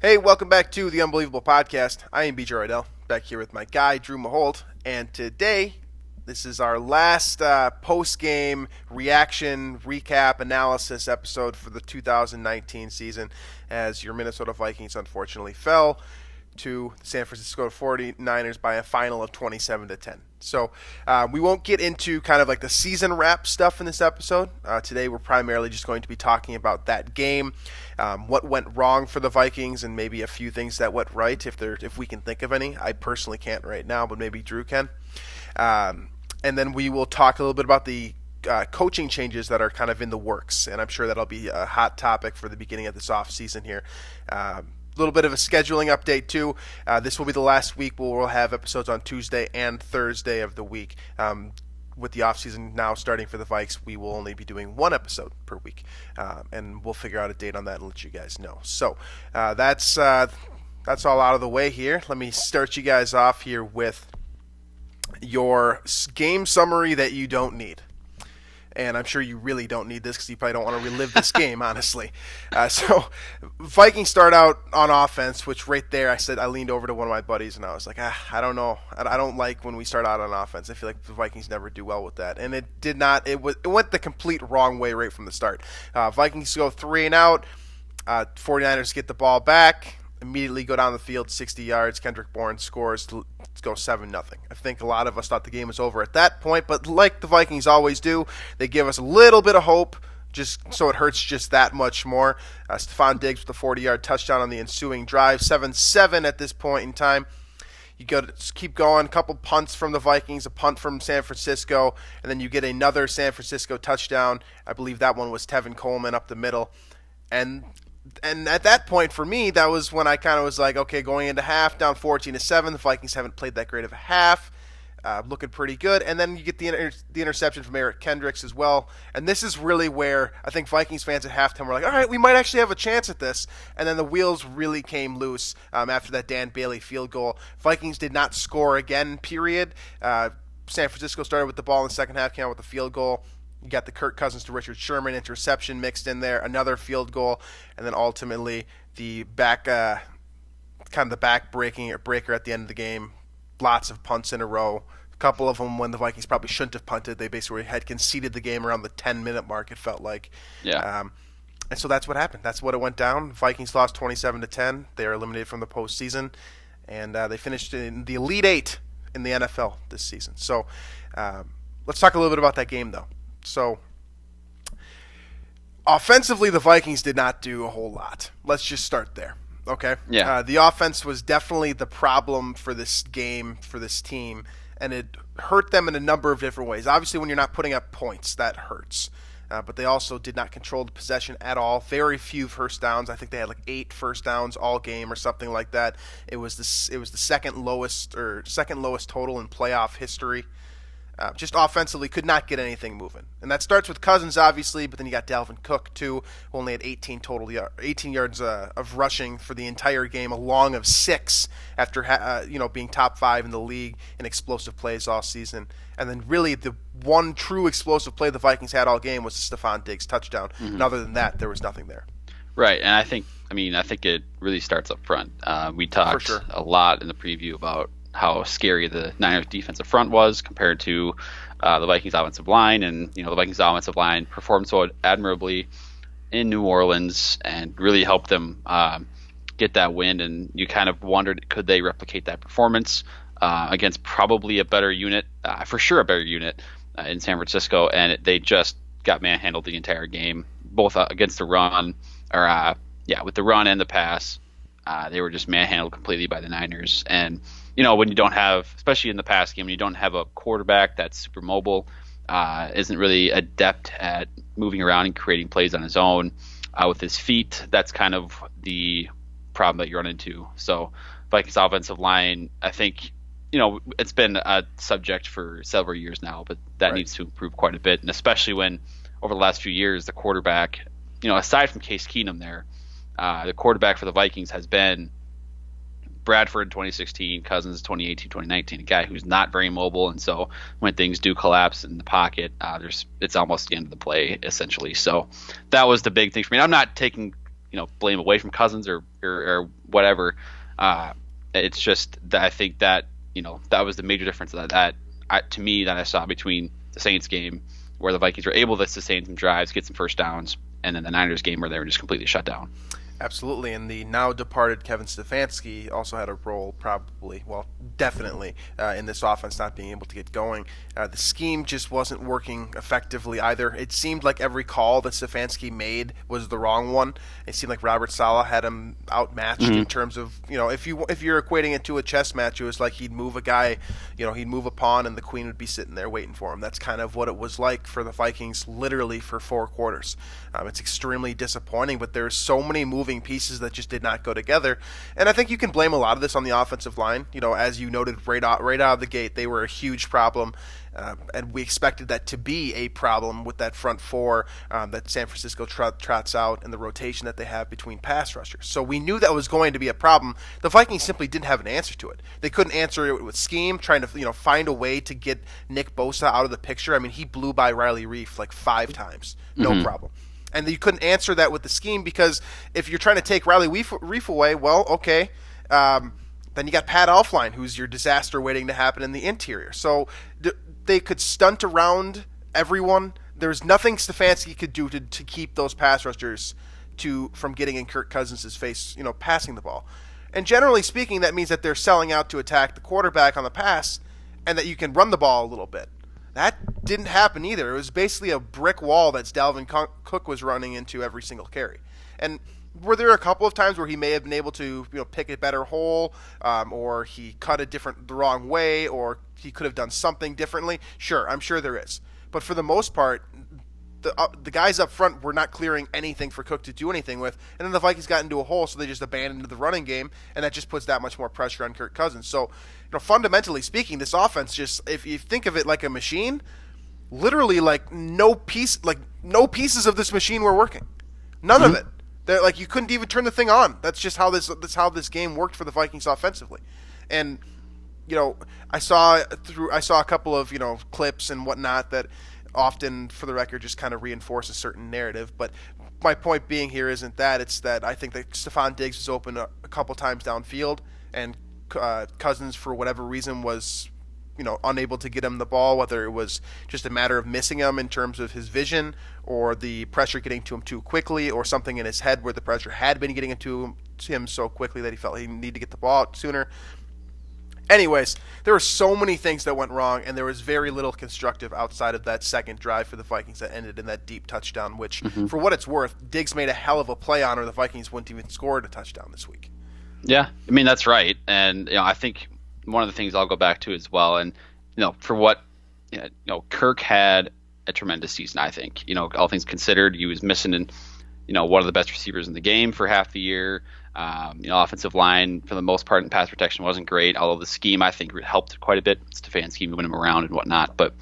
Hey, welcome back to the Unbelievable Podcast. I am BJ Reidell, back here with my guy, Drew Mahowald, and today, this is our last post-game reaction, recap, analysis episode for the 2019 season, as your Minnesota Vikings unfortunately fell to the San Francisco 49ers by a final of 27-10. So we won't get into kind of like the season wrap stuff in this episode. Today we're primarily just going to be talking about that game, what went wrong for the Vikings, and maybe a few things that went right, if we can think of any. I personally can't right now, but maybe Drew can. And then we will talk a little bit about the coaching changes that are kind of in the works, and I'm sure that'll be a hot topic for the beginning of this offseason here. A little bit of a scheduling update too. This will be the last week where we'll have episodes on Tuesday and Thursday of the week. With the offseason now starting for the Vikes, we will only be doing one episode per week, and we'll figure out a date on that and let you guys know. So that's all out of the way here. Let me start you guys off here with your game summary that you don't need. And I'm sure you really don't need this because you probably don't want to relive this game, honestly. So Vikings start out on offense, which right there I leaned over to one of my buddies and I was like, I don't know. I don't like when we start out on offense. I feel like the Vikings never do well with that. And it did not. It went the complete wrong way right from the start. Vikings go 3 and out. 49ers get the ball back. Immediately go down the field 60 yards. Kendrick Bourne scores to go 7-0. I think a lot of us thought the game was over at that point, but like the Vikings always do, they give us a little bit of hope just so it hurts just that much more. Stephon Diggs with a 40-yard touchdown on the ensuing drive. 7-7 at this point in time. You go to keep going. A couple punts from the Vikings, a punt from San Francisco, and then you get another San Francisco touchdown. I believe that one was Tevin Coleman up the middle. And at that point, for me, that was when I kind of was like, okay, going into half, down 14-7. The Vikings haven't played that great of a half, looking pretty good. And then you get the interception from Eric Kendricks as well. And this is really where I think Vikings fans at halftime were like, all right, we might actually have a chance at this. And then the wheels really came loose after that Dan Bailey field goal. Vikings did not score again, period. San Francisco started with the ball in the second half, came out with a field goal. You got the Kirk Cousins to Richard Sherman interception mixed in there, another field goal, and then ultimately the breaker at the end of the game. Lots of punts in a row. A couple of them when the Vikings probably shouldn't have punted. They basically had conceded the game around the 10-minute mark, it felt like. Yeah. And so that's what happened. That's what it went down. Vikings lost 27-10. They are eliminated from the postseason, and they finished in the Elite Eight in the NFL this season. So let's talk a little bit about that game, though. So, offensively, the Vikings did not do a whole lot. Let's just start there, okay? Yeah. The offense was definitely the problem for this game, for this team, and it hurt them in a number of different ways. Obviously, when you're not putting up points, that hurts. But they also did not control the possession at all. Very few first downs. I think they had like 8 first downs all game or something like that. It was the second lowest total in playoff history. Just offensively could not get anything moving. And that starts with Cousins, obviously, but then you got Dalvin Cook, too, who only had 18 yards of rushing for the entire game, a long of 6 after being top 5 in the league in explosive plays all season. And then really the one true explosive play the Vikings had all game was the Stephon Diggs touchdown. Mm-hmm. And other than that, there was nothing there. Right, and I think it really starts up front. We talked a lot in the preview about how scary the Niners defensive front was compared to the Vikings offensive line. And, the Vikings offensive line performed so admirably in New Orleans and really helped them get that win. And you kind of wondered, could they replicate that performance against probably a better unit, for sure a better unit in San Francisco. And they just got manhandled the entire game, both against the run with the run and the pass. They were just manhandled completely by the Niners. And, when you don't have, especially in the pass game, when you don't have a quarterback that's super mobile, isn't really adept at moving around and creating plays on his own with his feet, that's kind of the problem that you run into. So Vikings offensive line, I think, it's been a subject for several years now, but that needs to improve quite a bit. And especially when over the last few years, the quarterback, aside from Case Keenum there, the quarterback for the Vikings has been Bradford in 2016, Cousins 2018, 2019, a guy who's not very mobile, and so when things do collapse in the pocket, it's almost the end of the play, essentially. So that was the big thing for me. And I'm not taking blame away from Cousins or whatever. It's just that I think that that was the major difference that to me that I saw between the Saints game, where the Vikings were able to sustain some drives, get some first downs, and then the Niners game where they were just completely shut down. Absolutely, and the now departed Kevin Stefanski also had a role, definitely, in this offense not being able to get going. The scheme just wasn't working effectively either. It seemed like every call that Stefanski made was the wrong one. It seemed like Robert Saleh had him outmatched in terms of, if you're equating it to a chess match, it was like he'd move a guy, he'd move a pawn and the queen would be sitting there waiting for him. That's kind of what it was like for the Vikings literally for 4 quarters. It's extremely disappointing, but there's so many moving pieces that just did not go together. And I think you can blame a lot of this on the offensive line. As you noted right out of the gate, they were a huge problem. And we expected that to be a problem with that front four that San Francisco trots out and the rotation that they have between pass rushers. So we knew that was going to be a problem. The Vikings simply didn't have an answer to it. They couldn't answer it with scheme, trying to find a way to get Nick Bosa out of the picture. I mean, he blew by Riley Reif like 5 times. No problem. And you couldn't answer that with the scheme because if you're trying to take Riley Reif away, well, okay. Then you got Pat Elflein, who's your disaster waiting to happen in the interior. So they could stunt around everyone. There's nothing Stefanski could do to keep those pass rushers from getting in Kirk Cousins' face, passing the ball. And generally speaking, that means that they're selling out to attack the quarterback on the pass and that you can run the ball a little bit. That didn't happen either. It was basically a brick wall that Dalvin Cook was running into every single carry. And were there a couple of times where he may have been able to pick a better hole, or he cut the wrong way, or he could have done something differently? Sure, I'm sure there is. But for the most part, the guys up front were not clearing anything for Cook to do anything with, and then the Vikings got into a hole, so they just abandoned the running game, and that just puts that much more pressure on Kirk Cousins. So, fundamentally speaking, this offense just, if you think of it like a machine, literally no pieces of this machine were working. None of it. You couldn't even turn the thing on. That's just how this game worked for the Vikings offensively. And I saw a couple of clips and whatnot that often, for the record, just kind of reinforce a certain narrative. But my point being here isn't that. It's that I think that Stephon Diggs was open a couple times downfield, and Cousins, for whatever reason, was unable to get him the ball, whether it was just a matter of missing him in terms of his vision or the pressure getting to him too quickly, or something in his head where the pressure had been getting to him so quickly that he felt he needed to get the ball out sooner. Anyways, there were so many things that went wrong, and there was very little constructive outside of that second drive for the Vikings that ended in that deep touchdown, which, for what it's worth, Diggs made a hell of a play on, or the Vikings wouldn't even scored a touchdown this week. Yeah, I mean, that's right. And, I think one of the things I'll go back to as well, and, for what, Kirk had a tremendous season, I think. All things considered, he was missing one of the best receivers in the game for half the year. Offensive line, for the most part, in pass protection wasn't great, although the scheme, I think, helped quite a bit. Stefanski moving him around and whatnot. But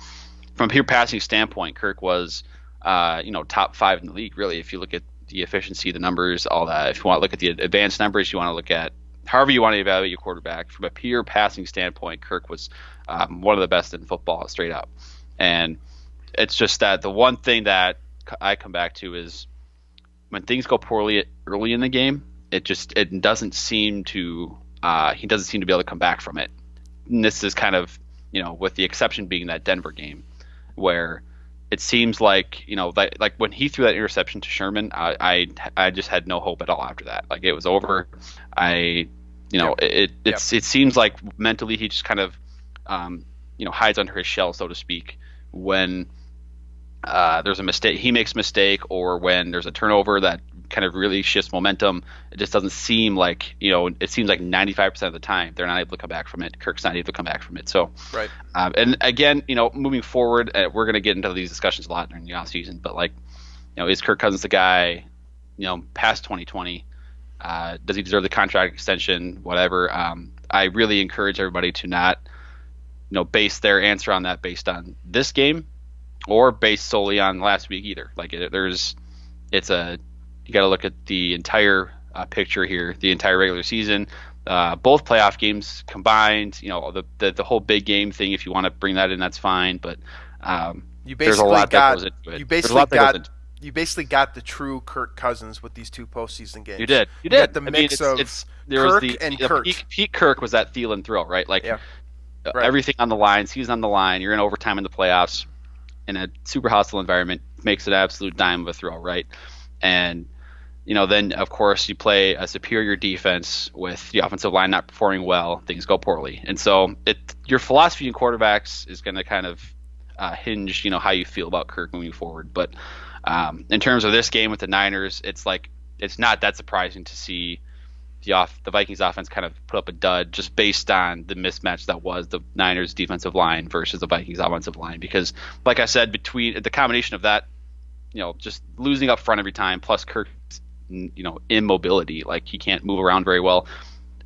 from a pure passing standpoint, Kirk was, top 5 in the league, really, if you look at the efficiency, the numbers, all that. If you want to look at the advanced numbers, you want to look at however you want to evaluate your quarterback. From a pure passing standpoint, Kirk was one of the best in football, straight up. And it's just that the one thing that I come back to is when things go poorly early in the game, it doesn't seem to he doesn't seem to be able to come back from it. And this is kind of, with the exception being that Denver game, where it seems like, like when he threw that interception to Sherman, I just had no hope at all after that. Like, it was over. It seems like mentally he just kind of hides under his shell, so to speak, when there's a mistake, he makes a mistake, or when there's a turnover that kind of really shifts momentum. It just doesn't seem like, it seems like 95% of the time they're not able to come back from it. Kirk's not able to come back from it. So, right. And again, moving forward, we're going to get into these discussions a lot during the off season, but is Kirk Cousins the guy, past 2020? Does he deserve the contract extension? Whatever. I really encourage everybody to not, base their answer on that based on this game or based solely on last week either. You got to look at the entire picture here, the entire regular season, both playoff games combined. The whole big game thing. If you want to bring that in, that's fine. But there's a lot that goes into it. you basically got the true Kirk Cousins with these two postseason games. You did. You got the mix of Kirk and Kurt. Peak Kirk was that Thielen throw, right? Like right. Everything on the line, season on the line. You're in overtime in the playoffs in a super hostile environment. Makes an absolute dime of a throw, right? And then of course you play a superior defense with the offensive line not performing well. Things go poorly, and so your philosophy in quarterbacks is going to kind of hinge, how you feel about Kirk moving forward. But in terms of this game with the Niners, it's not that surprising to see the Vikings offense kind of put up a dud just based on the mismatch that was the Niners defensive line versus the Vikings offensive line. Because, like I said, between the combination of that, just losing up front every time, plus Kirk's immobility, like he can't move around very well,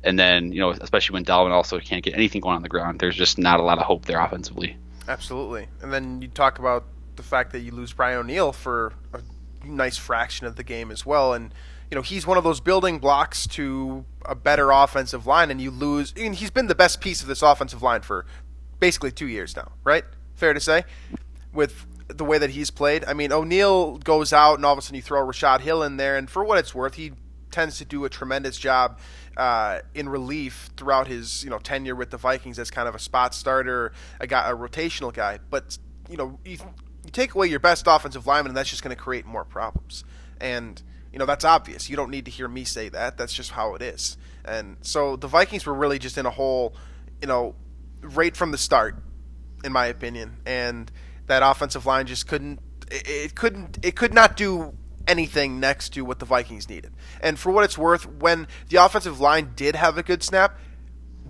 and then especially when Dalvin also can't get anything going on the ground, there's just not a lot of hope there offensively. Absolutely. And then you talk about the fact that you lose Brian O'Neill for a nice fraction of the game as well, and he's one of those building blocks to a better offensive line, and you lose. And he's been the best piece of this offensive line for basically 2 years now, right? Fair to say, with the way that he's played. I mean, O'Neill goes out, and all of a sudden you throw Rashad Hill in there, and for what it's worth, he tends to do a tremendous job in relief throughout his tenure with the Vikings as kind of a spot starter, a rotational guy. But you take away your best offensive lineman, and that's just going to create more problems. And that's obvious. You don't need to hear me say that. That's just how it is. And so the Vikings were really just in a hole, right from the start, in my opinion. And that offensive line just could not do anything next to what the Vikings needed. And for what it's worth, when the offensive line did have a good snap,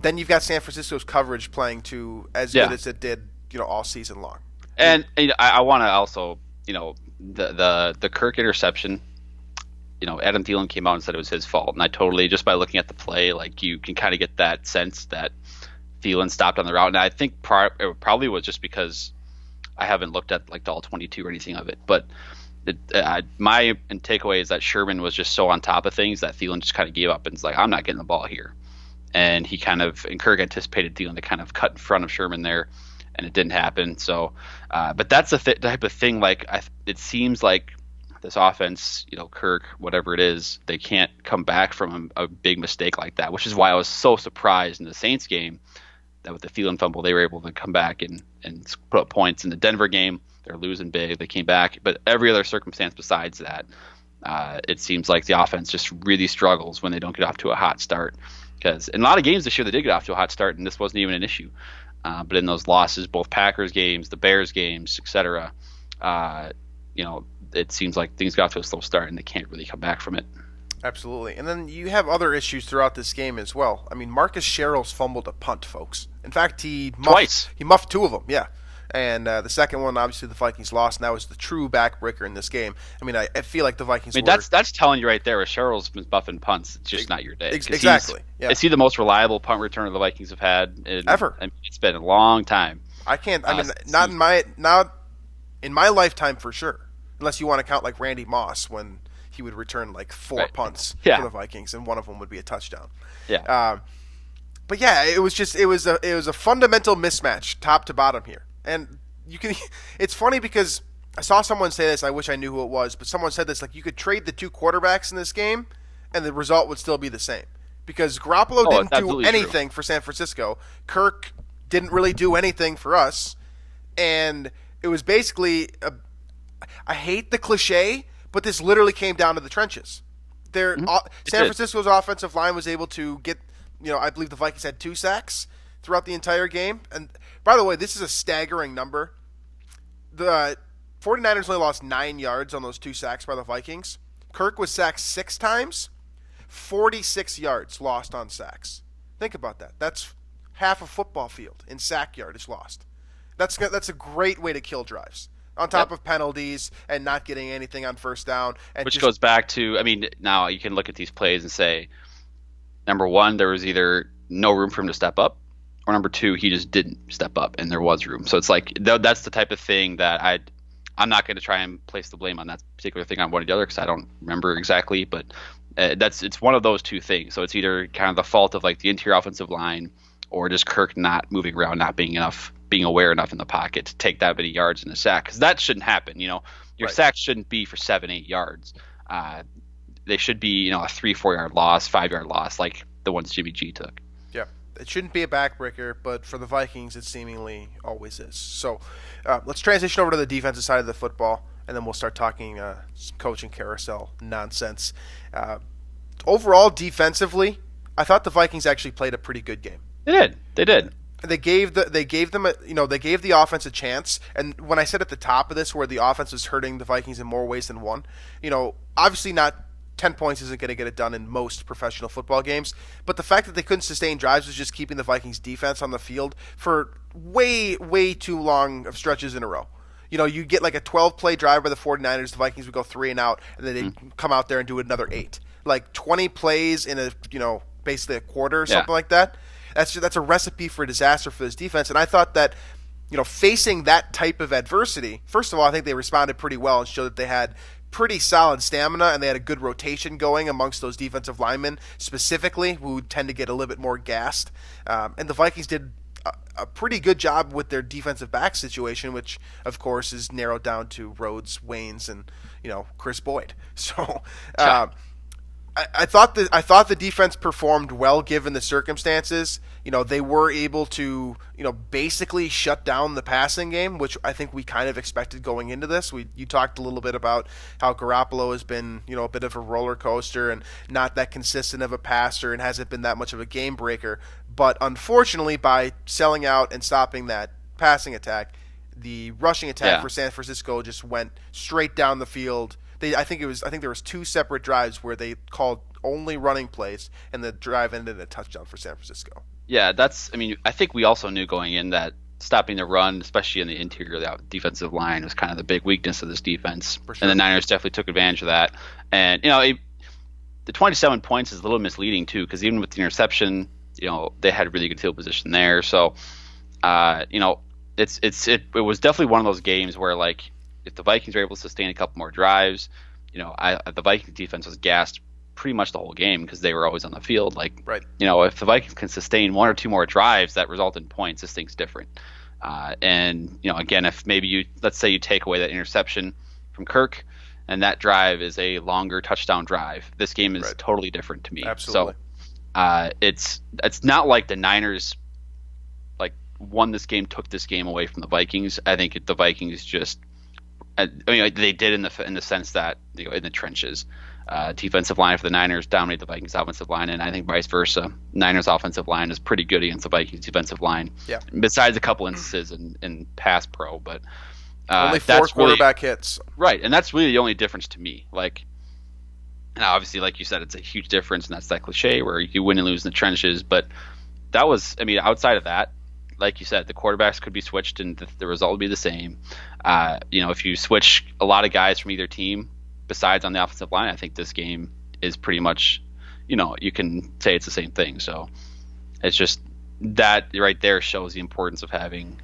then you've got San Francisco's coverage playing to as good as it did, all season long. And I want to also, the Kirk interception. Adam Thielen came out and said it was his fault, and I totally, just by looking at the play, like you can kind of get that sense that Thielen stopped on the route, and I think it probably was just because I haven't looked at like the all 22 or anything of it, but my takeaway is that Sherman was just so on top of things that Thielen just kind of gave up and was like, I'm not getting the ball here, and Kirk anticipated Thielen to kind of cut in front of Sherman there, and it didn't happen. So, but that's the type of thing. Like it seems like this offense, Kirk, whatever it is, they can't come back from a big mistake like that, which is why I was so surprised in the Saints game that with the Thielen fumble, they were able to come back and put up points. In the Denver game, they're losing big. They came back. But every other circumstance besides that, it seems like the offense just really struggles when they don't get off to a hot start. Because in a lot of games this year, they did get off to a hot start, and this wasn't even an issue. But in those losses, both Packers games, the Bears games, etc., it seems like things got to a slow start and they can't really come back from it. Absolutely. And then you have other issues throughout this game as well. I mean, Marcus Sherrill's fumbled a punt, folks. In fact, he muffed two of them, yeah. And the second one, obviously, the Vikings lost, and that was the true backbreaker in this game. I mean, I feel like the Vikings that's telling you right there, if Sherrill's been buffing punts, it's just not your day. Exactly. Yeah. Is he the most reliable punt returner the Vikings have had? Ever. I mean, it's been a long time. Not in my lifetime for sure. Unless you want to count like Randy Moss when he would return like four punts for the Vikings, and one of them would be a touchdown. Yeah. But yeah, it was a fundamental mismatch, top to bottom here. And it's funny because I saw someone say this. I wish I knew who it was, but someone said this: like you could trade the two quarterbacks in this game, and the result would still be the same because Garoppolo didn't do anything for San Francisco. Kirk didn't really do anything for us, and it was basically I hate the cliche, but this literally came down to the trenches. San Francisco's offensive line was able to get, I believe the Vikings had 2 sacks throughout the entire game. And by the way, this is a staggering number. The 49ers only lost 9 yards on those 2 sacks by the Vikings. Kirk was sacked 6 times, 46 yards lost on sacks. Think about that. That's half a football field in sack yardage lost. That's a great way to kill drives. On top of penalties and not getting anything on first down. Which goes back to, now you can look at these plays and say, number one, there was either no room for him to step up, or number two, he just didn't step up and there was room. So it's like, that's the type of thing that I'm not going to try and place the blame on that particular thing on one or the other because I don't remember exactly, but it's one of those two things. So it's either kind of the fault of like the interior offensive line or just Kirk not moving around, not being aware enough in the pocket to take that many yards in a sack, because that shouldn't happen. Your sacks shouldn't be for 7-8 yards. They should be, a 3-4 yard loss, 5-yard loss, like the ones Jimmy G took. Yeah, it shouldn't be a backbreaker, but for the Vikings, it seemingly always is. So let's transition over to the defensive side of the football, and then we'll start talking some coaching carousel nonsense. Overall, defensively, I thought the Vikings actually played a pretty good game. They did. They gave the offense a chance. And when I said at the top of this, where the offense was hurting the Vikings in more ways than one, obviously not 10 points isn't going to get it done in most professional football games. But the fact that they couldn't sustain drives was just keeping the Vikings defense on the field for way, way too long of stretches in a row. You get like a 12-play drive by the 49ers, the Vikings would go 3 and out, and then they'd come out there and do another 8. Like 20 plays in basically a quarter or something like that. That's a recipe for disaster for this defense. And I thought that, facing that type of adversity, first of all, I think they responded pretty well and showed that they had pretty solid stamina and they had a good rotation going amongst those defensive linemen specifically, who tend to get a little bit more gassed. And the Vikings did a pretty good job with their defensive back situation, which of course is narrowed down to Rhodes, Waynes, and Chris Boyd. So I thought the defense performed well given the circumstances. They were able to basically shut down the passing game, which I think we kind of expected going into this. You talked a little bit about how Garoppolo has been a bit of a roller coaster and not that consistent of a passer and hasn't been that much of a game breaker. But unfortunately, by selling out and stopping that passing attack, the rushing attack for San Francisco just went straight down the field. I think there was 2 separate drives where they called only running plays, and the drive ended in a touchdown for San Francisco. Yeah, I think we also knew going in that stopping the run, especially in the interior of the defensive line, was kind of the big weakness of this defense. For sure. And the Niners definitely took advantage of that. And the 27 points is a little misleading too, because even with the interception, they had a really good field position there. So, it was definitely one of those games where, like, if the Vikings were able to sustain a couple more drives, the Vikings defense was gassed pretty much the whole game because they were always on the field. Like, right. If the Vikings can sustain 1 or 2 more drives that result in points, this thing's different. And again, if maybe let's say you take away that interception from Kirk, and that drive is a longer touchdown drive, this game is totally different to me. Absolutely. So it's not like the Niners won this game, took this game away from the Vikings. I think the Vikings just. They did in the sense that in the trenches, defensive line for the Niners dominated the Vikings offensive line, and I think vice versa. Niners offensive line is pretty good against the Vikings defensive line. Yeah. Besides a couple instances in pass pro, but only 4 quarterback hits. Right, and that's really the only difference to me. Like, now obviously, like you said, it's a huge difference, and that's that cliche where you win and lose in the trenches. But that was, outside of that. Like you said, the quarterbacks could be switched and the result would be the same. If you switch a lot of guys from either team besides on the offensive line, I think this game is pretty much, you can say it's the same thing. So it's just that right there shows the importance of having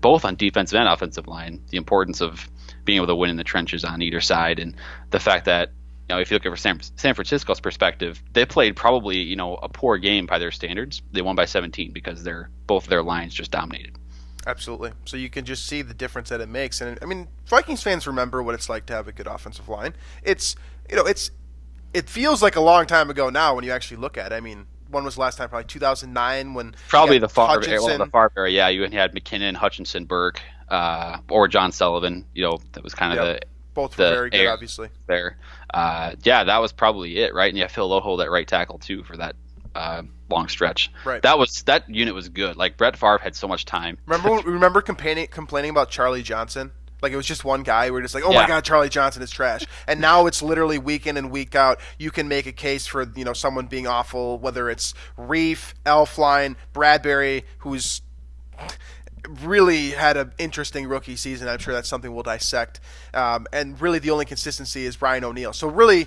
both on defensive and offensive line, the importance of being able to win in the trenches on either side. And the fact that, if you look at San Francisco's perspective, they played probably, a poor game by their standards. They won by 17 because both of their lines just dominated. Absolutely. So you can just see the difference that it makes. And Vikings fans remember what it's like to have a good offensive line. It feels like a long time ago now when you actually look at it. When was the last time? Probably 2009 when probably the Favre era. Yeah, you had McKinnon, Hutchinson, Burke, or John Sullivan. That was kind of the. Both were very good, obviously. There. That was probably it, right? And you have Phil Loho at right tackle, too, for that long stretch. Right. That unit was good. Like, Brett Favre had so much time. Remember complaining about Charlie Johnson? Like, it was just one guy. We're just like, my God, Charlie Johnson is trash. And now it's literally week in and week out. You can make a case for, someone being awful, whether it's Reif, Elflein, Bradbury, who's really had an interesting rookie season. I'm sure that's something we'll dissect. And really the only consistency is Brian O'Neill. So really,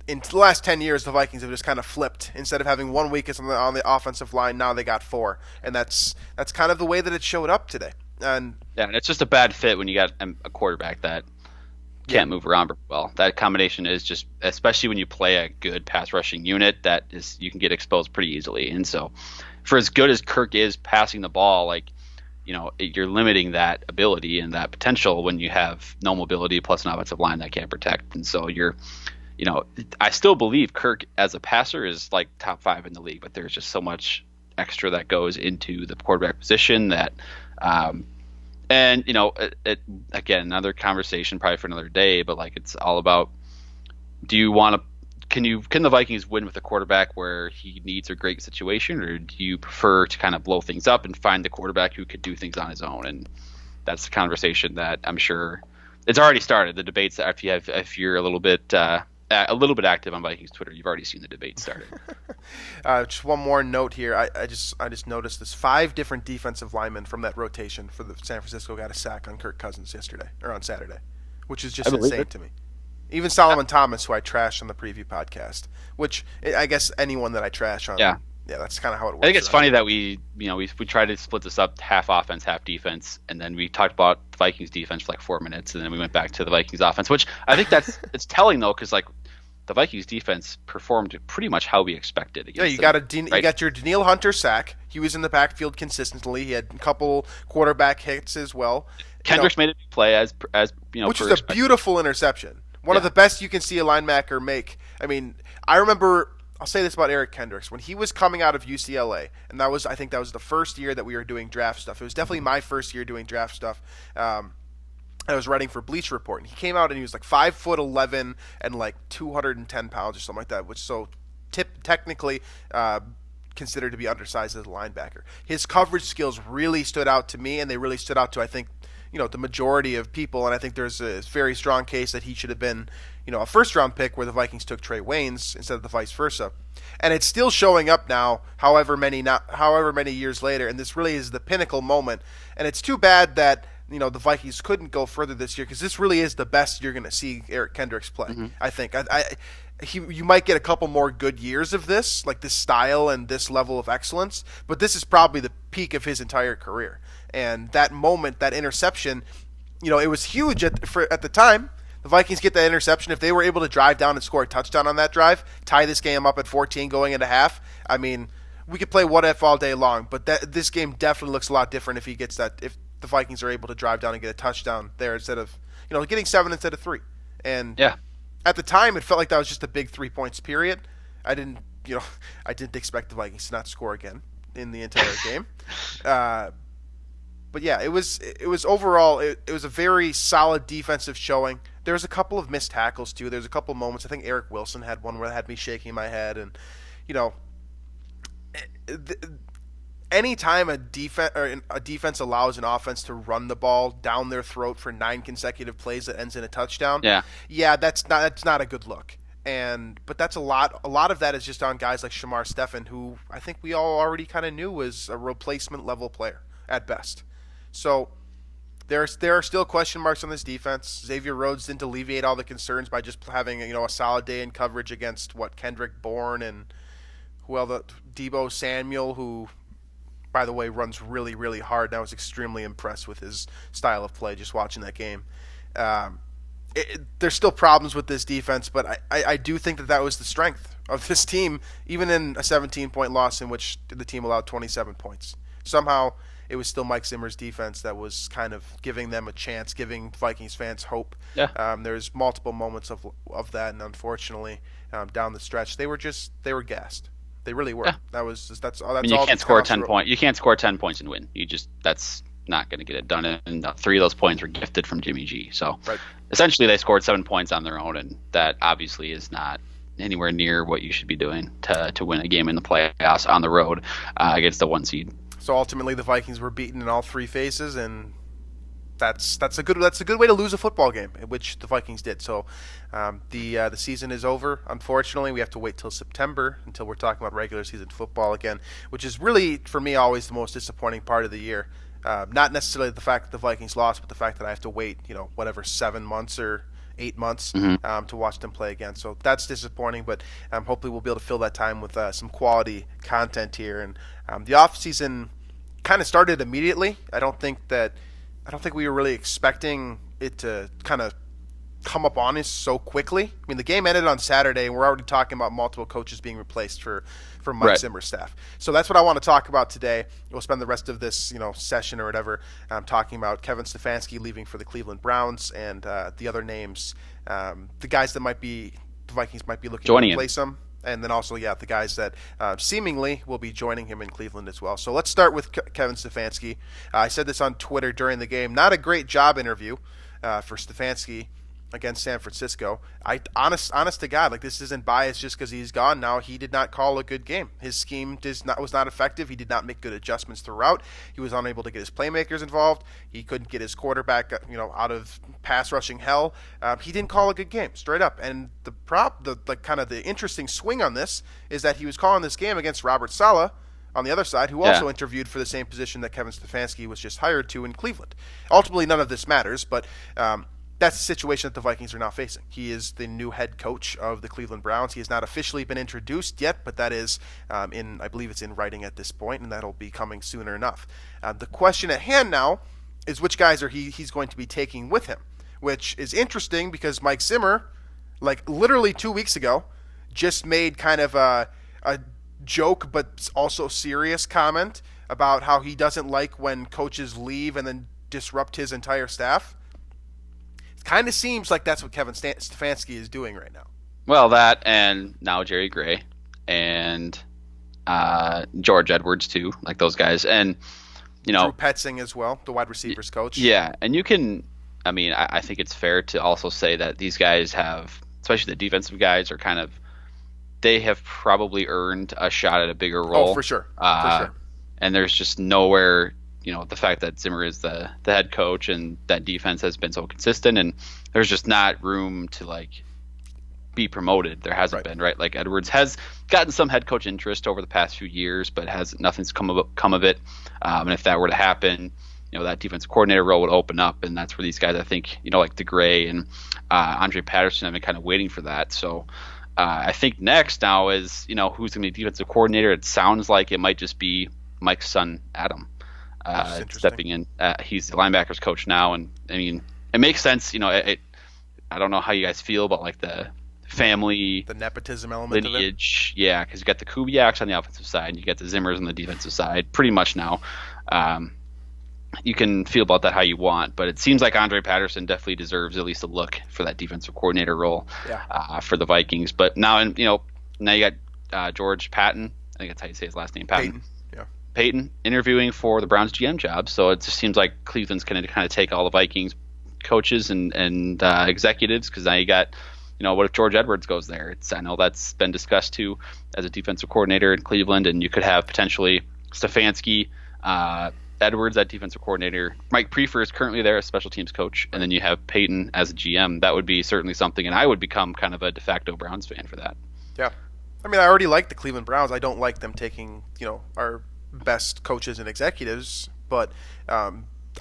in the last 10 years, the Vikings have just kind of flipped. Instead of having 1 weakness on the offensive line, now they got 4. And that's kind of the way that it showed up today. And it's just a bad fit when you got a quarterback that can't move around very well. That combination is just, especially when you play a good pass rushing unit, you can get exposed pretty easily. And so for as good as Kirk is passing the ball, like, you're limiting that ability and that potential when you have no mobility plus an offensive line that can't protect. And so I still believe Kirk as a passer is like top 5 in the league, but there's just so much extra that goes into the quarterback position that, again, another conversation probably for another day, but like, it's all about, can the Vikings win with a quarterback where he needs a great situation, or do you prefer to kind of blow things up and find the quarterback who could do things on his own? And that's the conversation that I'm sure it's already started. The debates, if you're a little bit active on Vikings Twitter, you've already seen the debate started. Just one more note here. I just noticed this: 5 different defensive linemen from that rotation for the San Francisco got a sack on Kirk Cousins on Saturday, which is just insane to me. Even Solomon Thomas, who I trashed on the preview podcast, which I guess anyone that I trash on, yeah, that's kind of how it works. I think it's funny that we tried to split this up, half offense, half defense, and then we talked about the Vikings defense for like 4 minutes, and then we went back to the Vikings offense, which I think it's telling though, because like the Vikings defense performed pretty much how we expected. You got your Danielle Hunter sack. He was in the backfield consistently. He had a couple quarterback hits as well. Kendricks made a big play which was a beautiful interception. One of the best you can see a linebacker make. I mean, I remember, I'll say this about Eric Kendricks. When he was coming out of UCLA, and I think that was the first year that we were doing draft stuff. It was definitely my first year doing draft stuff. I was writing for Bleacher Report, and he came out and he was like 5'11" and like 210 pounds or something like that, which so technically considered to be undersized as a linebacker. His coverage skills really stood out to me, and they really stood out to, I think, the majority of people, and I think there's a very strong case that he should have been, a first-round pick where the Vikings took Trey Waynes instead of the vice versa. And it's still showing up now, however many years later, and this really is the pinnacle moment. And it's too bad that, the Vikings couldn't go further this year, because this really is the best you're going to see Eric Kendricks play, mm-hmm. I think. You might get a couple more good years of this, like this style and this level of excellence, but this is probably the peak of his entire career. And that moment, that interception, it was huge at the time. The Vikings get that interception. If they were able to drive down and score a touchdown on that drive, tie this game up at 14 going into half, I mean, we could play what if all day long, but this game definitely looks a lot different if if the Vikings are able to drive down and get a touchdown there instead of, getting 7 instead of 3. And at the time, it felt like that was just a big 3 points period. I didn't expect the Vikings to not score again in the entire game. But yeah, it was overall it was a very solid defensive showing. There was a couple of missed tackles too. There's a couple of moments. I think Eric Wilson had one where it had me shaking my head, and anytime a defense allows an offense to run the ball down their throat for 9 consecutive plays that ends in a touchdown, that's not a good look. But that's a lot of that is just on guys like Shamar Stephen, who I think we all already kind of knew was a replacement level player at best. So there are still question marks on this defense. Xavier Rhodes didn't alleviate all the concerns by just having a solid day in coverage against Kendrick Bourne and Debo Samuel, who, by the way, runs really, really hard. And I was extremely impressed with his style of play just watching that game. There's still problems with this defense, but I do think that was the strength of this team, even in a 17-point loss in which the team allowed 27 points. Somehow it was still Mike Zimmer's defense that was kind of giving them a chance, giving Vikings fans hope. Yeah. There's multiple moments of that, and unfortunately, down the stretch, they were gassed. They really were. Yeah. That's all. You can't score 10 points. You can't score 10 points and win. That's not going to get it done. And 3 of those points were gifted from Jimmy G. So essentially, they scored 7 points on their own, and that obviously is not anywhere near what you should be doing to win a game in the playoffs on the road against the 1 seed. So ultimately, the Vikings were beaten in all 3 phases, and that's a good way to lose a football game, which the Vikings did. So the season is over. Unfortunately, we have to wait till September until we're talking about regular season football again, which is really, for me, always the most disappointing part of the year. Not necessarily the fact that the Vikings lost, but the fact that I have to wait, 7 months or 8 months to watch them play again. So that's disappointing, but hopefully we'll be able to fill that time with some quality content here. And the offseason kind of started immediately. I don't think we were really expecting it to kind of come up on us so quickly. I mean, the game ended on Saturday, and we're already talking about multiple coaches being replaced for Mike Zimmer's staff. So that's what I want to talk about today. We'll spend the rest of this session or whatever talking about Kevin Stefanski leaving for the Cleveland Browns and the other names, the guys that the Vikings might be looking to replace him. And then also, the guys that seemingly will be joining him in Cleveland as well. So let's start with Kevin Stefanski. I said this on Twitter during the game. Not a great job interview for Stefanski against San Francisco. Honest to God, this isn't biased just because he's gone now. He did not call a good game. His scheme was not effective. He did not make good adjustments throughout. He was unable to get his playmakers involved. He couldn't get his quarterback, out of pass rushing hell. He didn't call a good game, straight up. And the interesting swing on this is that he was calling this game against Robert Saleh on the other side, who also interviewed for the same position that Kevin Stefanski was just hired to in Cleveland. Ultimately, none of this matters, but that's the situation that the Vikings are now facing. He is the new head coach of the Cleveland Browns. He has not officially been introduced yet, but that is I believe it's in writing at this point, and that'll be coming sooner enough. The question at hand now is which guys he's going to be taking with him, which is interesting because Mike Zimmer, literally 2 weeks ago, just made kind of a joke but also serious comment about how he doesn't like when coaches leave and then disrupt his entire staff. Kind of seems like that's what Kevin Stefanski is doing right now. Well, that and now Jerry Gray and George Edwards too, those guys, and Drew Petzing as well, the wide receivers coach. Yeah, and you can. I mean, I think it's fair to also say that these guys have, especially the defensive guys, are kind of. They have probably earned a shot at a bigger role. Oh, for sure. And there's just nowhere. The fact that Zimmer is the head coach and that defense has been so consistent, and there's just not room to be promoted. There hasn't been, right? Edwards has gotten some head coach interest over the past few years, but nothing's come of it. And if that were to happen, that defensive coordinator role would open up, and that's where these guys, I think, DeGray and Andre Patterson have been kind of waiting for that. So I think next now is, who's going to be defensive coordinator. It sounds like it might just be Mike's son, Adam. Stepping in. He's the linebackers coach now, and I mean, it makes sense. I don't know how you guys feel about the family, the nepotism element lineage. Yeah, because you got the Kubiaks on the offensive side, and you got the Zimmers on the defensive side, pretty much now. You can feel about that how you want, but it seems like Andre Patterson definitely deserves at least a look for that defensive coordinator role for the Vikings. But now, now you got George Patton. I think that's how you say his last name, Patton. Peyton interviewing for the Browns GM job, so it just seems like Cleveland's going to kind of take all the Vikings coaches and executives, because now you got, what if George Edwards goes there? I know that's been discussed too as a defensive coordinator in Cleveland, and you could have potentially Stefanski, Edwards at defensive coordinator. Mike Prefer is currently there as special teams coach, and then you have Peyton as a GM. That would be certainly something, and I would become kind of a de facto Browns fan for that. Yeah, I mean, I already like the Cleveland Browns. I don't like them taking our best coaches and executives, but I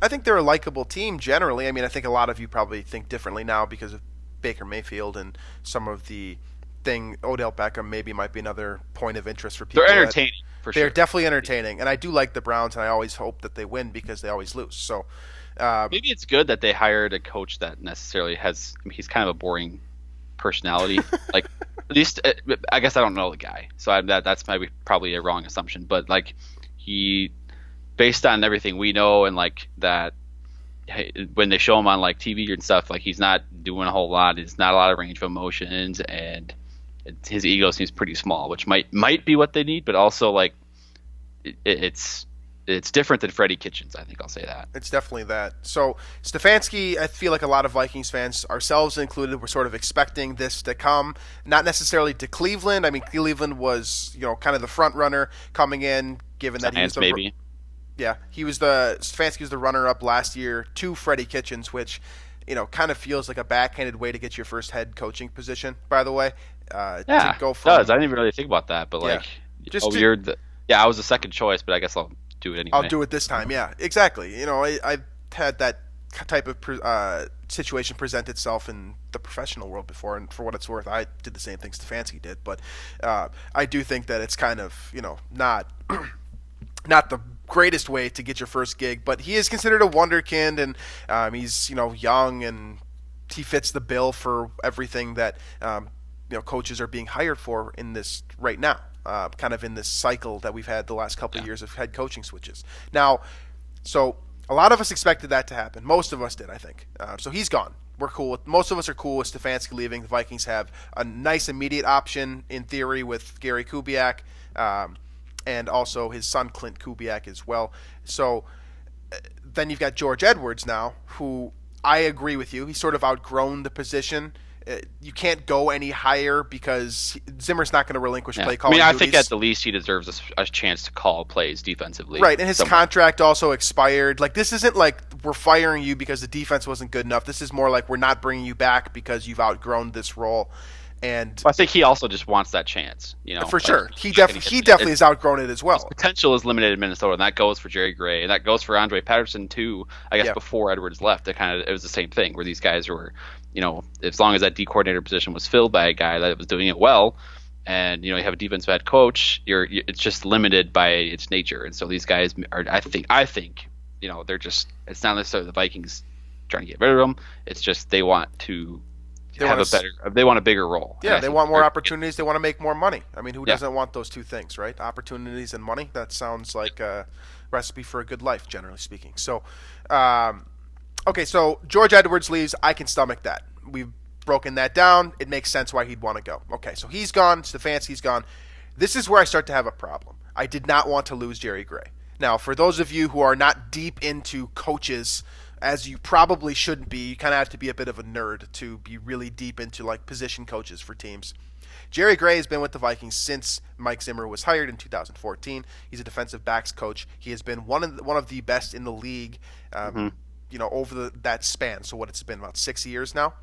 think they're a likable team generally. I mean, I think a lot of you probably think differently now because of Baker Mayfield and some of the thing. Odell Beckham maybe might be another point of interest for people. They're entertaining, for sure. They're definitely entertaining, and I do like the Browns, and I always hope that they win because they always lose. So maybe it's good that they hired a coach that necessarily has. I mean, he's kind of a boring personality. At least I guess I don't know the guy, so that's maybe probably a wrong assumption, but he, based on everything we know, and that when they show him on TV and stuff, he's not doing a whole lot. There's not a lot of range of emotions, and his ego seems pretty small, which might be what they need, but also it's different than Freddie Kitchens. I think I'll say that. It's definitely that. So Stefanski, I feel like a lot of Vikings fans, ourselves included, were sort of expecting this to come, not necessarily to Cleveland. I mean, Cleveland was kind of the front runner coming in, given that he was maybe. Yeah, Stefanski was the runner-up last year to Freddie Kitchens, which kind of feels like a backhanded way to get your first head coaching position. By the way, to go from, it does. I didn't even really think about that, but I was the second choice, but I guess I'll do it anyway. I'll do it this time. Yeah, exactly. I've had that type of situation present itself in the professional world before, and for what it's worth, I did the same thing Stefanski did. But I do think that it's kind of not the greatest way to get your first gig, but he is considered a wonderkind, and he's young and he fits the bill for everything that coaches are being hired for in this right now, kind of in this cycle that we've had the last couple of years of head coaching switches. Now, so a lot of us expected that to happen. Most of us did, I think. So he's gone. We're cool with. Most of us are cool with Stefanski leaving. The Vikings have a nice immediate option in theory with Gary Kubiak, and also his son Clint Kubiak as well. So then you've got George Edwards now, who I agree with you. He's sort of outgrown the position. You can't go any higher because Zimmer's not going to relinquish play calling duties. I think at the least he deserves a chance to call plays defensively. Right, and his contract also expired. Like, this isn't like we're firing you because the defense wasn't good enough. This is more like we're not bringing you back because you've outgrown this role. And I think he also just wants that chance, For sure. He definitely has outgrown it as well. His potential is limited in Minnesota, and that goes for Jerry Gray, and that goes for Andre Patterson too. I guess before Edwards left, it was the same thing where these guys were, as long as that D coordinator position was filled by a guy that was doing it well, and you have a defensive head coach, it's just limited by its nature. And so these guys are, I think, they're just. It's not necessarily the Vikings trying to get rid of them. It's just they want to. They want a bigger role. Yeah, they want more opportunities. They want to make more money. I mean, who doesn't want those two things, right? Opportunities and money. That sounds like a recipe for a good life, generally speaking. So, okay, so George Edwards leaves. I can stomach that. We've broken that down. It makes sense why he'd want to go. Okay, so he's gone. Stefanski's gone. This is where I start to have a problem. I did not want to lose Jerry Gray. Now, for those of you who are not deep into coaches, as you probably shouldn't be, you kind of have to be a bit of a nerd to be really deep into like position coaches for teams. Jerry Gray has been with the Vikings since Mike Zimmer was hired in 2014. He's a defensive backs coach. He has been one of the best in the league, over that span. So it's been about 6 years now.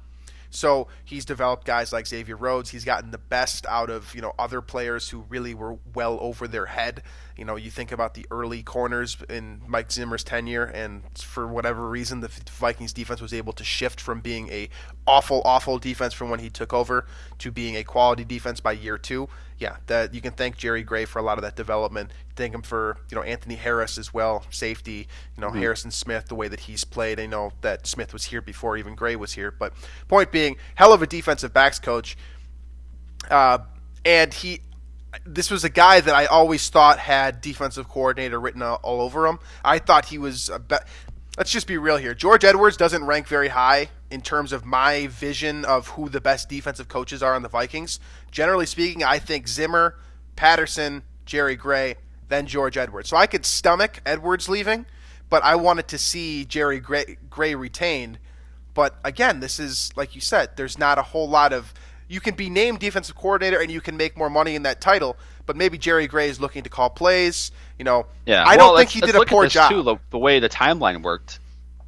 So he's developed guys like Xavier Rhodes. He's gotten the best out of other players who really were well over their head. You think about the early corners in Mike Zimmer's tenure, and for whatever reason, the Vikings defense was able to shift from being a awful defense from when he took over to being a quality defense by year 2. Yeah, that you can thank Jerry Gray for a lot of that development. Thank him for Anthony Harris as well, safety. Harrison Smith, the way that he's played. I know that Smith was here before even Gray was here, but point being, hell of a defensive backs coach. And this was a guy that I always thought had defensive coordinator written all over him. I thought he was let's just be real here. George Edwards doesn't rank very high in terms of my vision of who the best defensive coaches are on the Vikings. Generally speaking, I think Zimmer, Patterson, Jerry Gray, then George Edwards. So I could stomach Edwards leaving, but I wanted to see Jerry Gray retained. But again, this is, like you said, there's not a whole lot of... You can be named defensive coordinator and you can make more money in that title, but maybe Jerry Gray is looking to call plays. I don't think he did a poor job. Too, the way the timeline worked,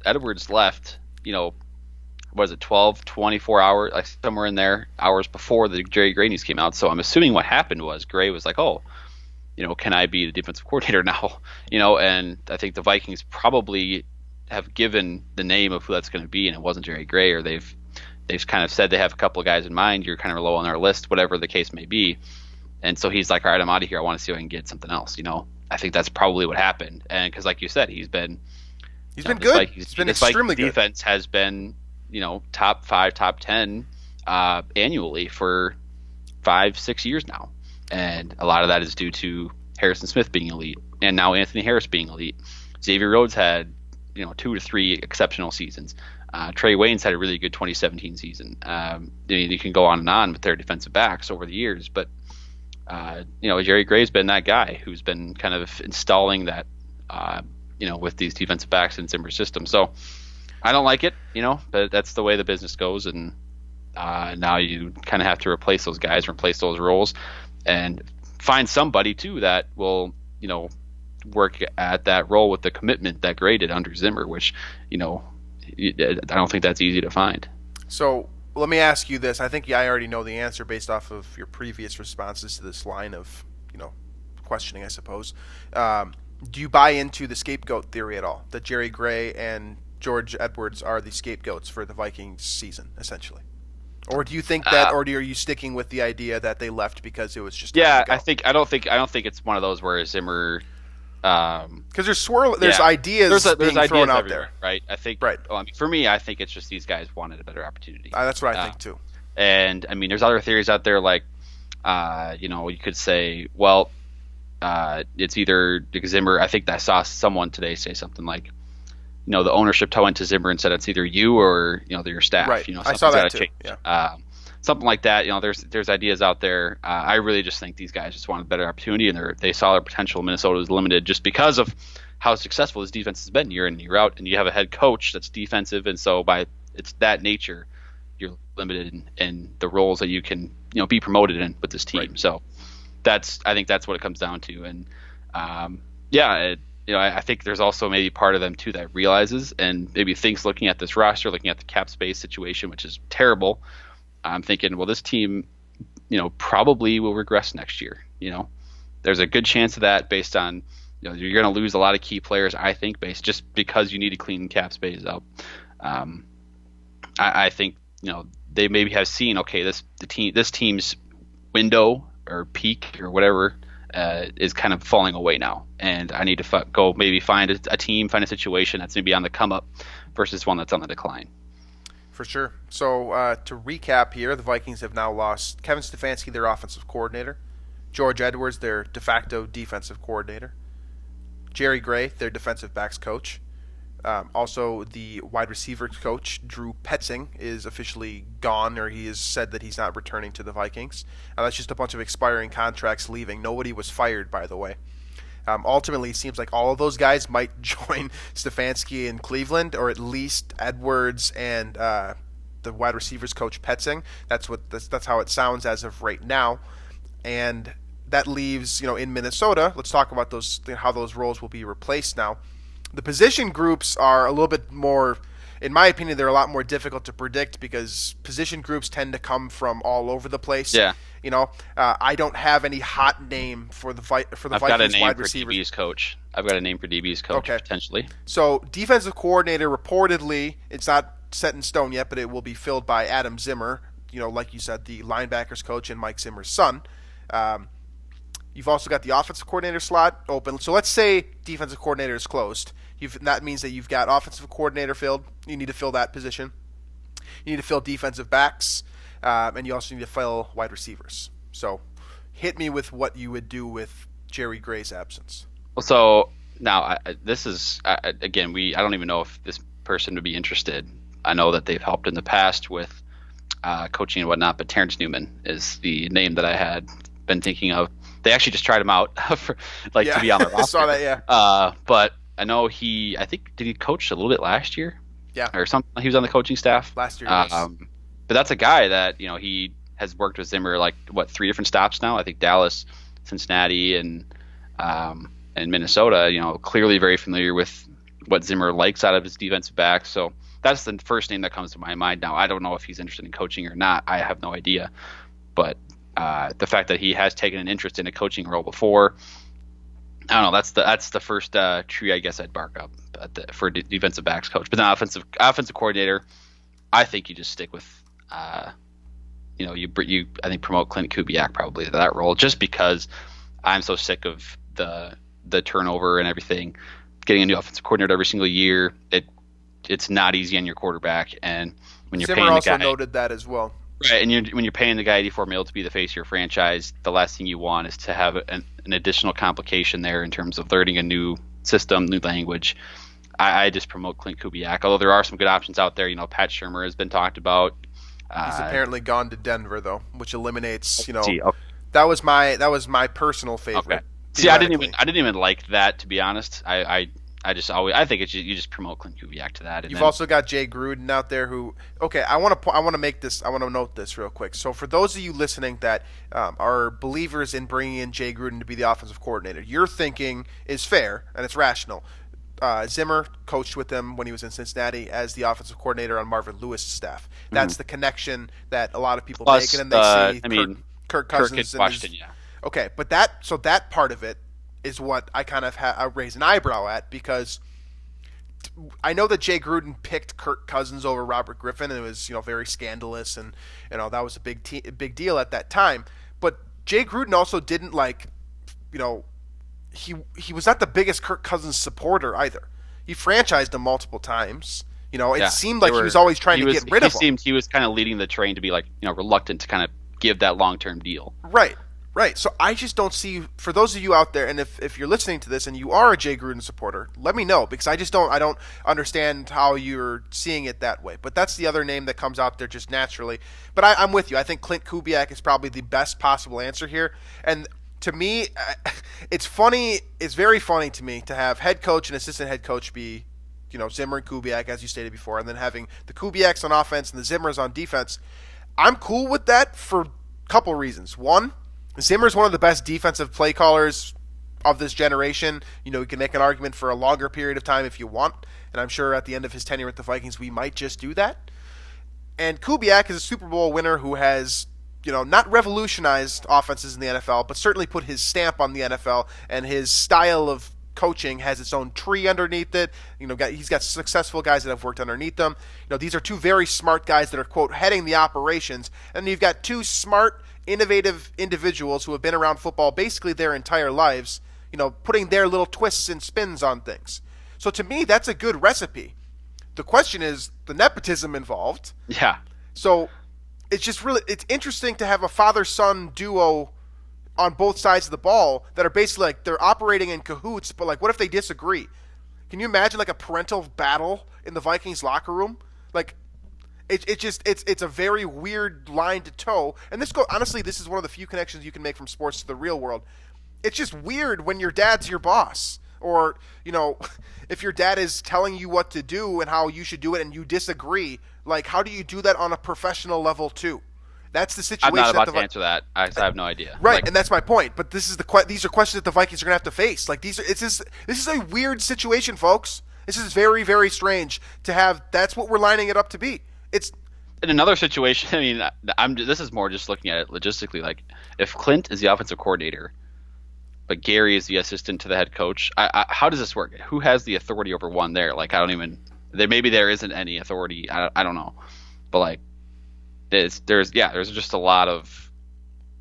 Edwards left, 12, 24 hours, like somewhere in there, hours before the Jerry Gray news came out. So I'm assuming what happened was Gray was like, can I be the defensive coordinator now? And I think the Vikings probably have given the name of who that's going to be, and it wasn't Jerry Gray, or they've kind of said they have a couple of guys in mind. You're kind of low on our list, whatever the case may be. And so he's like, all right, I'm out of here. I want to see if I can get something else. I think that's probably what happened. And because, like you said, he's been good. He's been extremely good. Defense has been, top 5, top 10 annually for 5-6 years now. And a lot of that is due to Harrison Smith being elite, and now Anthony Harris being elite. Xavier Rhodes had 2 to 3 exceptional seasons. Trey Waynes had a really good 2017 season. You can go on and on with their defensive backs over the years, but Jerry Gray's been that guy who's been kind of installing that, with these defensive backs in Zimmer's system. So I don't like it, but that's the way the business goes, and now you kind of have to replace those guys, replace those roles, and find somebody too that will, work at that role with the commitment that Gray did under Zimmer, which, I don't think that's easy to find. So let me ask you this. I think I already know the answer based off of your previous responses to this line of, questioning, I suppose. Do you buy into the scapegoat theory at all? That Jerry Gray and George Edwards are the scapegoats for the Vikings season, essentially? Or do you think that, or are you sticking with the idea that they left because it was just I don't think it's one of those where Zimmer Because there's ideas being thrown out there, right? I think, right. Well, I mean, for me, I think it's just these guys wanted a better opportunity. That's what I think too. And I mean, there's other theories out there, like, you could say, well, it's either Zimmer. I think I saw someone today say something like, the ownership went to Zimmer and said it's either you or your staff. Right. I saw that too. Change. Yeah. Something like that. There's ideas out there. I really just think these guys just wanted a better opportunity, and they saw their potential. Minnesota was limited just because of how successful this defense has been year in, year out, and you have a head coach that's defensive, and so by it's that nature, you're limited in the roles that you can be promoted in with this team. Right. So I think that's what it comes down to, and I think there's also maybe part of them too that realizes and maybe thinks, looking at this roster, looking at the cap space situation, which is terrible. I'm thinking, well, this team, probably will regress next year. There's a good chance of that based on, you're going to lose a lot of key players, I think, just because you need to clean cap space up. I think, they maybe have seen, okay, this team's window or peak or whatever is kind of falling away now, and I need to go maybe find a team, find a situation that's maybe on the come up versus one that's on the decline. For sure. So to recap here, the Vikings have now lost Kevin Stefanski, their offensive coordinator, George Edwards, their de facto defensive coordinator, Jerry Gray, their defensive backs coach. Also, the wide receivers coach, Drew Petzing, is officially gone, or he has said that he's not returning to the Vikings. That's just a bunch of expiring contracts leaving. Nobody was fired, by the way. Ultimately, it seems like all of those guys might join Stefanski in Cleveland, or at least Edwards and the wide receivers coach Petzing. That's how it sounds as of right now, and that leaves in Minnesota. Let's talk about how those roles will be replaced now. The position groups are a little bit more, in my opinion, they're a lot more difficult to predict because position groups tend to come from all over the place. Yeah. I don't have any hot name for the Vikings wide receivers. I've got a name for DB's coach, potentially. So defensive coordinator, reportedly, it's not set in stone yet, but it will be filled by Adam Zimmer, like you said, the linebackers coach and Mike Zimmer's son. You've also got the offensive coordinator slot open. So let's say defensive coordinator is closed. That means that you've got offensive coordinator filled. You need to fill that position. You need to fill defensive backs, and you also need to fill wide receivers. So hit me with what you would do with Jerry Gray's absence. Well, so now this is, again, I don't even know if this person would be interested. I know that they've helped in the past with coaching and whatnot, but Terrence Newman is the name that I had been thinking of. They actually just tried him out to be on the roster. I saw that, yeah. But I know did he coach a little bit last year? Yeah. Or something. He was on the coaching staff. Last year, yes. But that's a guy that, he has worked with Zimmer 3 different stops now. I think Dallas, Cincinnati, and Minnesota, clearly very familiar with what Zimmer likes out of his defensive backs. So that's the first name that comes to my mind now. I don't know if he's interested in coaching or not. I have no idea. But the fact that he has taken an interest in a coaching role before, I don't know. That's the first tree I guess I'd bark up for defensive backs coach. But then offensive coordinator, I think you just stick with, you I think promote Clint Kubiak probably to that role, just because I'm so sick of the turnover and everything. Getting a new offensive coordinator every single year, it's not easy on your quarterback, and when you're Zimmer paying also the guy, noted that as well. Right, and when you're paying the guy $84 million to be the face of your franchise, the last thing you want is to have an additional complication there in terms of learning a new system, new language. I just promote Clint Kubiak, although there are some good options out there. Pat Shurmur has been talked about. He's apparently gone to Denver though, which eliminates. That was my personal favorite. Okay. See, I didn't even like that, to be honest. I think you just promote Clint Kubiak to that. You've also got Jay Gruden out there who. Okay, I want to note this real quick. So for those of you listening that are believers in bringing in Jay Gruden to be the offensive coordinator, your thinking is fair and it's rational. Zimmer coached with him when he was in Cincinnati as the offensive coordinator on Marvin Lewis' staff. That's the connection that a lot of people make, and then they see Kirk Cousins in Washington, yeah. Okay, but that part of it is what I kind of raise an eyebrow at, because I know that Jay Gruden picked Kirk Cousins over Robert Griffin, and it was very scandalous, and that was a big deal at that time. But Jay Gruden also didn't he was not the biggest Kirk Cousins supporter either. He franchised him multiple times. It seemed like he was always trying to get rid of him. He was kind of leading the train to be like, reluctant to kind of give that long-term deal. Right. So I just don't see, for those of you out there, and if you're listening to this and you are a Jay Gruden supporter, let me know, because I don't understand how you're seeing it that way. But that's the other name that comes out there just naturally. But I'm with you. I think Clint Kubiak is probably the best possible answer here. And to me, it's funny. It's very funny to me to have head coach and assistant head coach be, Zimmer and Kubiak, as you stated before, and then having the Kubiaks on offense and the Zimmers on defense. I'm cool with that for a couple reasons. One, Zimmer's one of the best defensive play callers of this generation. You can make an argument for a longer period of time if you want, and I'm sure at the end of his tenure with the Vikings, we might just do that. And Kubiak is a Super Bowl winner who has, not revolutionized offenses in the NFL, but certainly put his stamp on the NFL, and his style of coaching has its own tree underneath it. He's got successful guys that have worked underneath them. These are two very smart guys that are, quote, heading the operations, and you've got two smart, innovative individuals who have been around football basically their entire lives, putting their little twists and spins on things. So to me, that's a good recipe. The question is the nepotism involved. Yeah. So it's interesting to have a father-son duo on both sides of the ball that are basically like they're operating in cahoots, but like what if they disagree? Can you imagine like a parental battle in the Vikings locker room? Like it's a very weird line to toe. And honestly, this is one of the few connections you can make from sports to the real world. It's just weird when your dad's your boss, or if your dad is telling you what to do and how you should do it and you disagree. Like, how do you do that on a professional level too? That's the situation. I'm not about to answer that. I have no idea. Right, and that's my point. But these are questions that the Vikings are going to have to face. Like this is a weird situation, folks. This is very, very strange to have. That's what we're lining it up to be. It's in another situation. I mean, this is more just looking at it logistically. Like, if Clint is the offensive coordinator, but Gary is the assistant to the head coach, how does this work? Who has the authority over one there? Like, maybe there isn't any authority. I don't know, but like. There's just a lot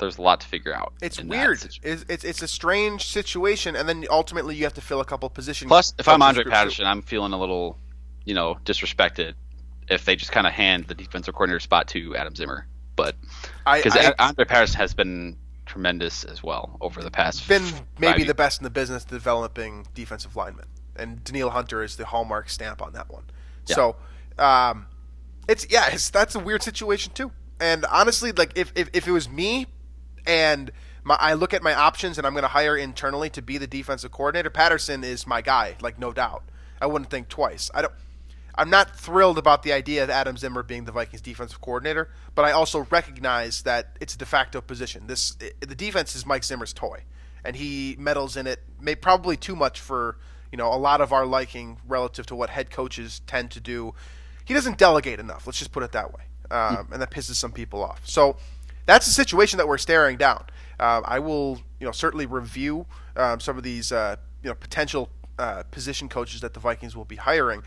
to figure out. It's weird. It's a strange situation, and then ultimately you have to fill a couple positions. Plus, if I'm Andre Patterson, I'm feeling a little, disrespected if they just kind of hand the defensive coordinator spot to Adam Zimmer. But because Andre Patterson has been tremendous as well over the past. Been maybe the best in the business developing defensive linemen, and Daniil Hunter is the hallmark stamp on that one. Yeah. So. That's a weird situation too. And honestly, like if it was me and I look at my options and I'm going to hire internally to be the defensive coordinator, Patterson is my guy, like no doubt. I wouldn't think twice. I'm not thrilled about the idea of Adam Zimmer being the Vikings defensive coordinator, but I also recognize that it's a de facto position. The defense is Mike Zimmer's toy, and he meddles in it, probably too much for a lot of our liking relative to what head coaches tend to do. He doesn't delegate enough. Let's just put it that way, and that pisses some people off. So that's the situation that we're staring down. I will, certainly review some of these, potential position coaches that the Vikings will be hiring.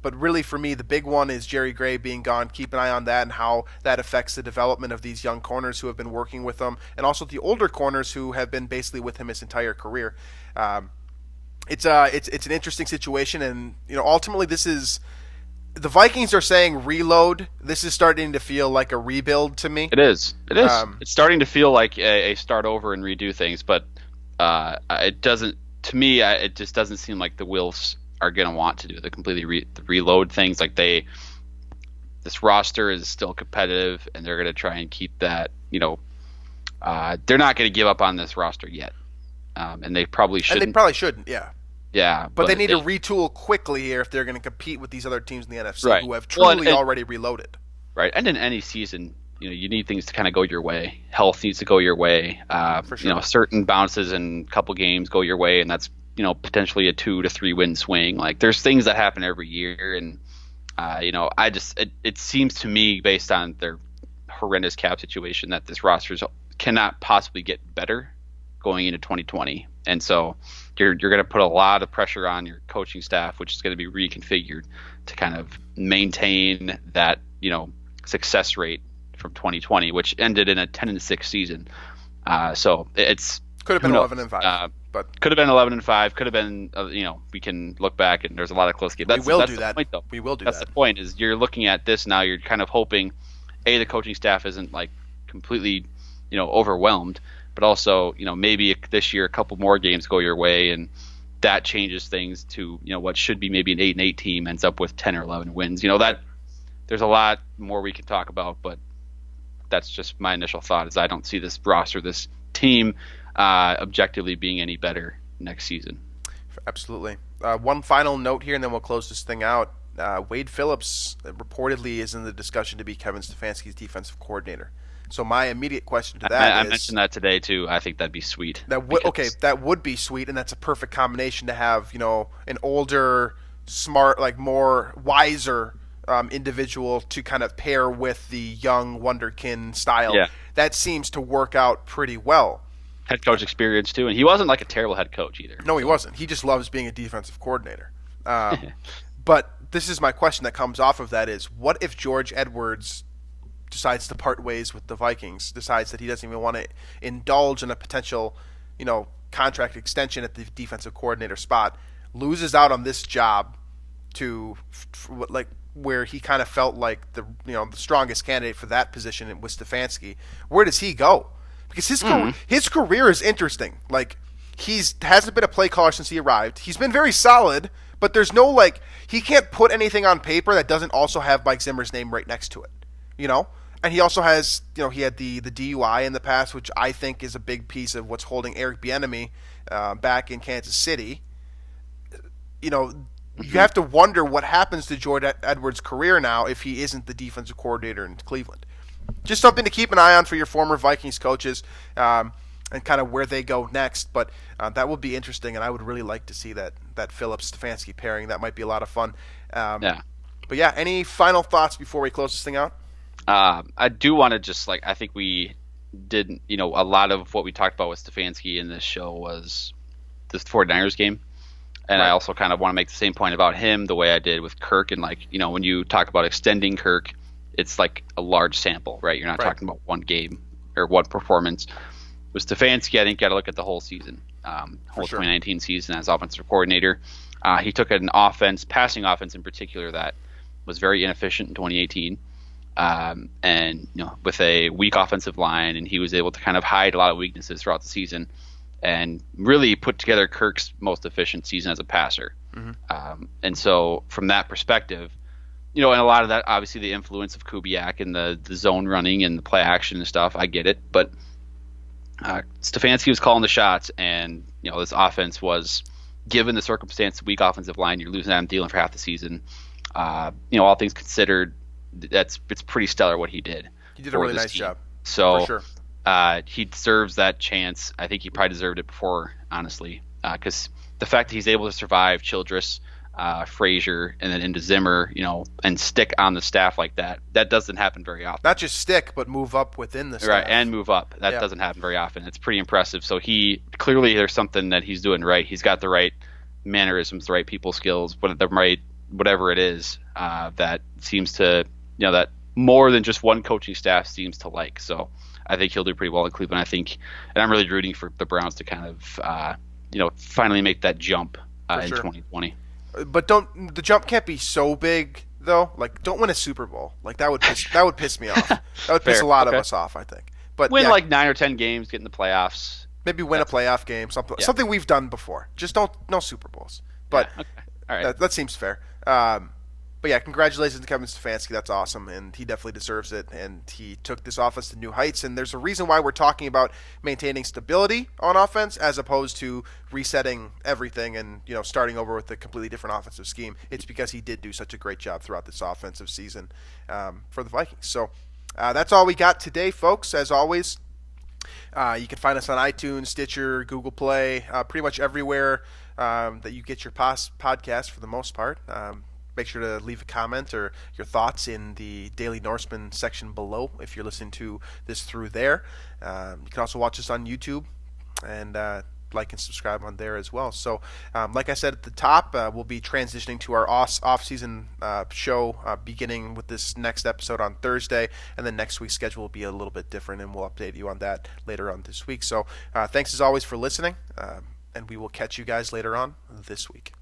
But really, for me, the big one is Jerry Gray being gone. Keep an eye on that and how that affects the development of these young corners who have been working with him, and also the older corners who have been basically with him his entire career. It's an interesting situation, and ultimately, this is. The Vikings are saying reload. This is starting to feel like a rebuild to me. It is. It's starting to feel like a start over and redo things, but it doesn't. To me, it just doesn't seem like the Wilfs are going to want to do the completely reload things. Like this roster is still competitive, and they're going to try and keep that. They're not going to give up on this roster yet, and they probably shouldn't. And they probably shouldn't. Yeah. Yeah, but they need to retool quickly here if they're going to compete with these other teams in the NFC who have truly already reloaded. Right, and in any season, you need things to kind of go your way. Health needs to go your way. For sure. Certain bounces in a couple games go your way, and that's potentially a 2 to 3 win swing. Like there's things that happen every year, and it seems to me based on their horrendous cap situation that this roster cannot possibly get better going into 2020, and so. You're going to put a lot of pressure on your coaching staff, which is going to be reconfigured to kind of maintain that success rate from 2020, which ended in a 10-6 season. So it's Could have been 11-5, but could have been 11-5. Could have been, we can look back and there's a lot of close games. We will do that. That's the point. Is you're looking at this now. You're kind of hoping, the coaching staff isn't like completely, overwhelmed, but also, maybe this year a couple more games go your way and that changes things to, what should be maybe an 8-8 team ends up with 10 or 11 wins. That there's a lot more we can talk about, but that's just my initial thought. Is I don't see this roster, this team, objectively being any better next season. Absolutely. One final note here, and then we'll close this thing out. Wade Phillips reportedly is in the discussion to be Kevin Stefanski's defensive coordinator. So my immediate question to that is... I mentioned that today, too. I think that'd be sweet. That would be sweet, and that's a perfect combination to have, an older, smart, more wiser individual to kind of pair with the young wonderkin style. Yeah. That seems to work out pretty well. Head coach experience, too, and he wasn't a terrible head coach either. No, he wasn't. He just loves being a defensive coordinator. But this is my question that comes off of that is, what if George Edwards decides to part ways with the Vikings, decides that he doesn't even want to indulge in a potential, contract extension at the defensive coordinator spot, loses out on this job to where he kind of felt like the strongest candidate for that position was Stefanski. Where does he go? Because his career is interesting. Hasn't been a play caller since he arrived. He's been very solid, but there's no he can't put anything on paper that doesn't also have Mike Zimmer's name right next to it. And he also has, he had the DUI in the past, which I think is a big piece of what's holding Eric Bieniemy back in Kansas City. You have to wonder what happens to George Edwards' career now if he isn't the defensive coordinator in Cleveland. Just something to keep an eye on for your former Vikings coaches and kind of where they go next. But that would be interesting, and I would really like to see that Phillips-Stefanski pairing. That might be a lot of fun. Yeah. But yeah, any final thoughts before we close this thing out? I do want to just I think we did, a lot of what we talked about with Stefanski in this show was this 49ers game. And right. I also kind of want to make the same point about him the way I did with Kirk. And when you talk about extending Kirk, it's a large sample, right? You're not talking about one game or one performance. With Stefanski, I think you got to look at the whole season, whole 2019 season as offensive coordinator. He took an passing offense in particular, that was very inefficient in 2018. And with a weak offensive line, and he was able to kind of hide a lot of weaknesses throughout the season and really put together Kirk's most efficient season as a passer. Mm-hmm. And so from that perspective, and a lot of that, obviously the influence of Kubiak and the zone running and the play action and stuff, I get it. But Stefanski was calling the shots, and this offense was, given the circumstance, weak offensive line, you're losing Adam Thielen for half the season. All things considered, it's pretty stellar what he did. He did a really nice job. So for sure. He deserves that chance. I think he probably deserved it before, honestly, because the fact that he's able to survive Childress, Frazier, and then into Zimmer, and stick on the staff like that doesn't happen very often. Not just stick, but move up within the staff. Right, and move up. That doesn't happen very often. It's pretty impressive. So there's something that he's doing right. He's got the right mannerisms, the right people skills, whatever it is, that seems to, that more than just one coaching staff seems to like. So I think he'll do pretty well in Cleveland. And I'm really rooting for the Browns to kind of, finally make that jump in 2020. But the jump can't be so big though. Don't win a Super Bowl. That would piss me off. That would piss a lot of us off, I think. But win 9 or 10 games, get in the playoffs. Maybe win a playoff game, something we've done before. Just no Super Bowls. But all right. That seems fair. But yeah, congratulations to Kevin Stefanski. That's awesome, and he definitely deserves it. And he took this offense to new heights. And there's a reason why we're talking about maintaining stability on offense as opposed to resetting everything and starting over with a completely different offensive scheme. It's because he did do such a great job throughout this offensive season for the Vikings. So that's all we got today, folks. As always, you can find us on iTunes, Stitcher, Google Play, pretty much everywhere that you get your podcast for the most part. Make sure to leave a comment or your thoughts in the Daily Norseman section below if you're listening to this through there. You can also watch us on YouTube and like and subscribe on there as well. So, like I said at the top, we'll be transitioning to our off-season show beginning with this next episode on Thursday, and then next week's schedule will be a little bit different, and we'll update you on that later on this week. So, thanks as always for listening, and we will catch you guys later on this week.